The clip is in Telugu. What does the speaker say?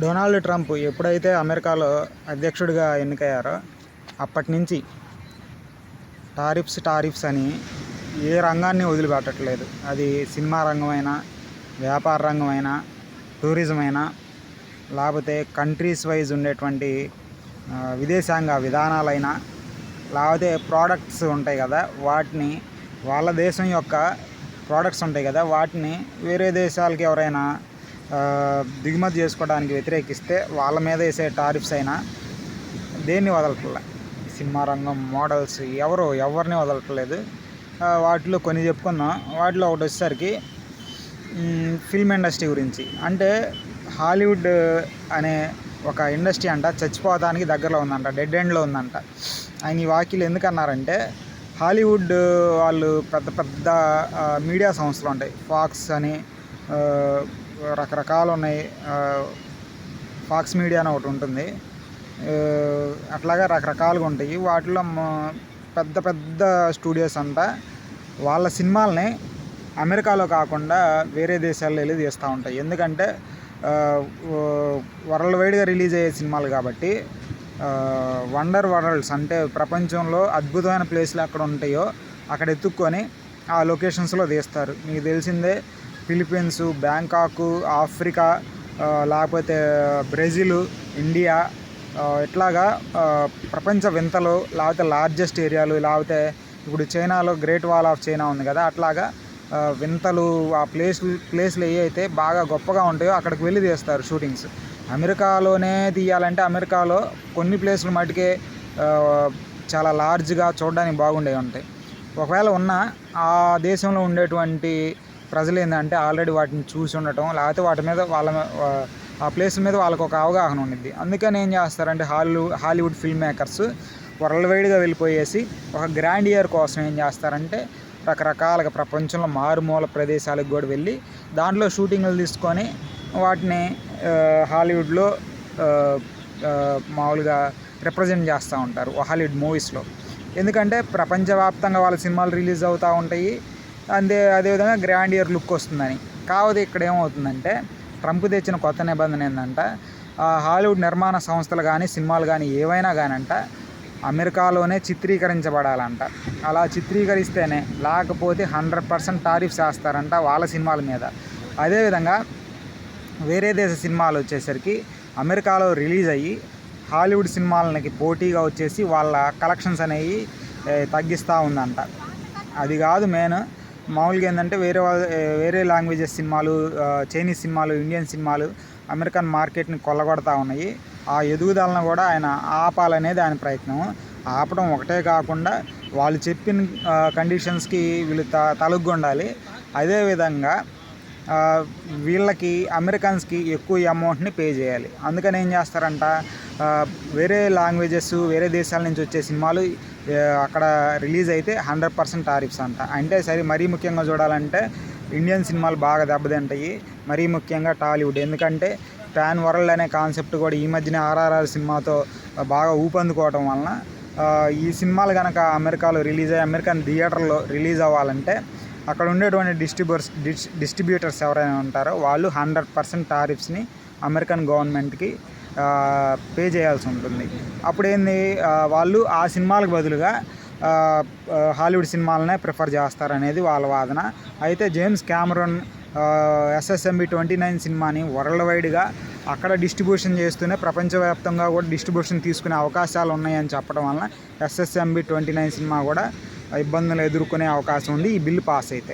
డొనాల్డ్ ట్రంప్ ఎప్పుడైతే అమెరికాలో అధ్యక్షుడిగా ఎన్నికయ్యారో అప్పటి నుంచి టారిఫ్స్ అని ఏ రంగాన్ని వదిలిపెట్టట్లేదు. అది సినిమా రంగమైనా, వ్యాపార రంగమైనా, టూరిజం అయినా, లేకపోతే కంట్రీస్ వైజ్ ఉండేటువంటి విదేశాంగ విధానాలైనా, లేకపోతే ప్రోడక్ట్స్ ఉంటాయి కదా, వాటిని వాళ్ళ దేశం యొక్క ప్రోడక్ట్స్ ఉంటాయి కదా, వాటిని వేరే దేశాలకి ఎవరైనా దిగుమతి చేసుకోవడానికి వ్యతిరేకిస్తే వాళ్ళ మీద వేసే టారిఫ్స్ అయినా దేన్ని వదలట్లే. సినిమా రంగం, మోడల్స్ ఎవరిని వదలట్లేదు. వాటిలో కొన్ని చెప్పుకుందాం. వాటిలో ఒకటి వచ్చేసరికి ఫిల్మ్ ఇండస్ట్రీ గురించి. అంటే హాలీవుడ్ అనే ఒక ఇండస్ట్రీ అంట చచ్చిపోవడానికి దగ్గరలో ఉందంట, డెడ్ ఎండ్లో ఉందంట. ఆయన ఈ వాక్యలు ఎందుకన్నారంటే, హాలీవుడ్ వాళ్ళు పెద్ద పెద్ద మీడియా సంస్థలు ఉంటాయి, ఫాక్స్ అని రకరకాలు ఉన్నాయి, ఫాక్స్ మీడియా అని ఒకటి ఉంటుంది, అట్లాగా రకరకాలుగా ఉంటాయి. వాటిలో పెద్ద పెద్ద స్టూడియోస్ అంతా వాళ్ళ సినిమాలని అమెరికాలో కాకుండా వేరే దేశాల్లో వెళ్ళి తీస్తూ ఉంటాయి. ఎందుకంటే వరల్డ్ వైడ్గా రిలీజ్ అయ్యే సినిమాలు కాబట్టి, వండర్ వరల్డ్స్ అంటే ప్రపంచంలో అద్భుతమైన ప్లేస్లు ఎక్కడ ఉంటాయో అక్కడ ఎత్తుక్కొని ఆ లొకేషన్స్లో తీస్తారు. మీకు తెలిసిందే, ఫిలిప్పీన్స్, బ్యాంకాక్, ఆఫ్రికా, లేకపోతే బ్రెజిల్, ఇండియా, ఇట్లాగా ప్రపంచ వింతలు, లేకపోతే లార్జెస్ట్ ఏరియాలు, లేకపోతే ఇప్పుడు చైనాలో గ్రేట్ వాల్ ఆఫ్ చైనా ఉంది కదా, అట్లాగా వింతలు, ఆ ప్లేస్లు ఏవైతే బాగా గొప్పగా ఉంటాయో అక్కడికి వెళ్ళి తీస్తారు షూటింగ్స్. అమెరికాలోనే తీయాలంటే అమెరికాలో కొన్ని ప్లేసులు మటుకే చాలా లార్జ్గా చూడడానికి బాగుండేవి ఉంటాయి. ఒకవేళ ఉన్న ఆ దేశంలో ఉండేటువంటి ప్రజలు ఏంటంటే ఆల్రెడీ వాటిని చూసి ఉండటం, లేకపోతే వాటి మీద ఆ ప్లేస్ మీద వాళ్ళకు ఒక అవగాహన ఉండిద్ది. అందుకని ఏం చేస్తారంటే హాలీవుడ్ ఫిల్మ్ మేకర్స్ వరల్డ్ వైడ్గా వెళ్ళిపోయేసి ఒక గ్రాండ్ ఇయర్ కోసం ఏం చేస్తారంటే రకరకాలుగా ప్రపంచంలో మారుమూల ప్రదేశాలకు కూడా వెళ్ళి దాంట్లో షూటింగ్లు తీసుకొని వాటిని హాలీవుడ్లో మామూలుగా రిప్రజెంట్ చేస్తూ ఉంటారు హాలీవుడ్ మూవీస్లో. ఎందుకంటే ప్రపంచవ్యాప్తంగా వాళ్ళ సినిమాలు రిలీజ్ అవుతూ ఉంటాయి, అదేవిధంగా గ్రాండ్ ఇయర్ లుక్ వస్తుందని. కాకపోతే ఇక్కడ ఏమవుతుందంటే, ట్రంప్ తెచ్చిన కొత్త నిబంధన ఏంటంటే, హాలీవుడ్ నిర్మాణ సంస్థలు కానీ సినిమాలు కానీ ఏవైనా కానంట అమెరికాలోనే చిత్రీకరించబడాలంట. అలా చిత్రీకరిస్తేనే, లేకపోతే 100% టారిఫ్స్ వేస్తారంట వాళ్ళ సినిమాల మీద. అదేవిధంగా వేరే దేశ సినిమాలు వచ్చేసరికి అమెరికాలో రిలీజ్ అయ్యి హాలీవుడ్ సినిమాలకి పోటీగా వచ్చేసి వాళ్ళ కలెక్షన్స్ అనేవి తగ్గిస్తూ ఉందంట. అది కాదు మెయిన్. మామూలుగా ఏంటంటే వేరే లాంగ్వేజెస్ సినిమాలు, చైనీస్ సినిమాలు, ఇండియన్ సినిమాలు అమెరికన్ మార్కెట్ని కొల్లగొడతా ఉన్నాయి. ఆ ఎదుగుదలను కూడా ఆయన ఆపాలనేది ఆయన ప్రయత్నం. ఆపడం ఒకటే కాకుండా వాళ్ళు చెప్పిన కండిషన్స్కి వీళ్ళు తలొగ్గుండాలి. అదేవిధంగా వీళ్ళకి అమెరికన్స్కి ఎక్కువ అమౌంట్ని పే చేయాలి. అందుకని ఏం చేస్తారంట, వేరే లాంగ్వేజెస్, వేరే దేశాల నుంచి వచ్చే సినిమాలు అక్కడ రిలీజ్ అయితే 100% టారిఫ్స్ అంట. అంటే సరే, మరీ ముఖ్యంగా చూడాలంటే ఇండియన్ సినిమాలు బాగా దెబ్బతింటాయి, మరీ ముఖ్యంగా టాలీవుడ్. ఎందుకంటే పాన్ వరల్డ్ అనే కాన్సెప్ట్ కూడా ఈ మధ్యనే ఆర్ఆర్ఆర్ సినిమాతో బాగా ఊపందుకోవటం వలన ఈ సినిమాలు కనుక అమెరికాలో రిలీజ్ అయ్యి అమెరికన్ థియేటర్లో రిలీజ్ అవ్వాలంటే అక్కడ ఉండేటువంటి డిస్ట్రిబ్యూటర్స్ ఎవరైనా ఉంటారో వాళ్ళు 100% టారిఫ్స్ని అమెరికన్ గవర్నమెంట్కి పే చేయాల్సి ఉంటుంది. అప్పుడు ఏంది, వాళ్ళు ఆ సినిమాలకు బదులుగా హాలీవుడ్ సినిమాలనే ప్రిఫర్ చేస్తారనేది వాళ్ళ వాదన. అయితే జేమ్స్ కెమెరాన్ SSMB 29 సినిమాని వరల్డ్ వైడ్గా అక్కడ డిస్ట్రిబ్యూషన్ చేస్తూనే ప్రపంచవ్యాప్తంగా కూడా డిస్ట్రిబ్యూషన్ తీసుకునే అవకాశాలు ఉన్నాయని చెప్పడం వలన SSMB 29 సినిమా కూడా ఇబ్బందులు ఎదుర్కొనే అవకాశం ఉంది ఈ బిల్లు పాస్ అయితే.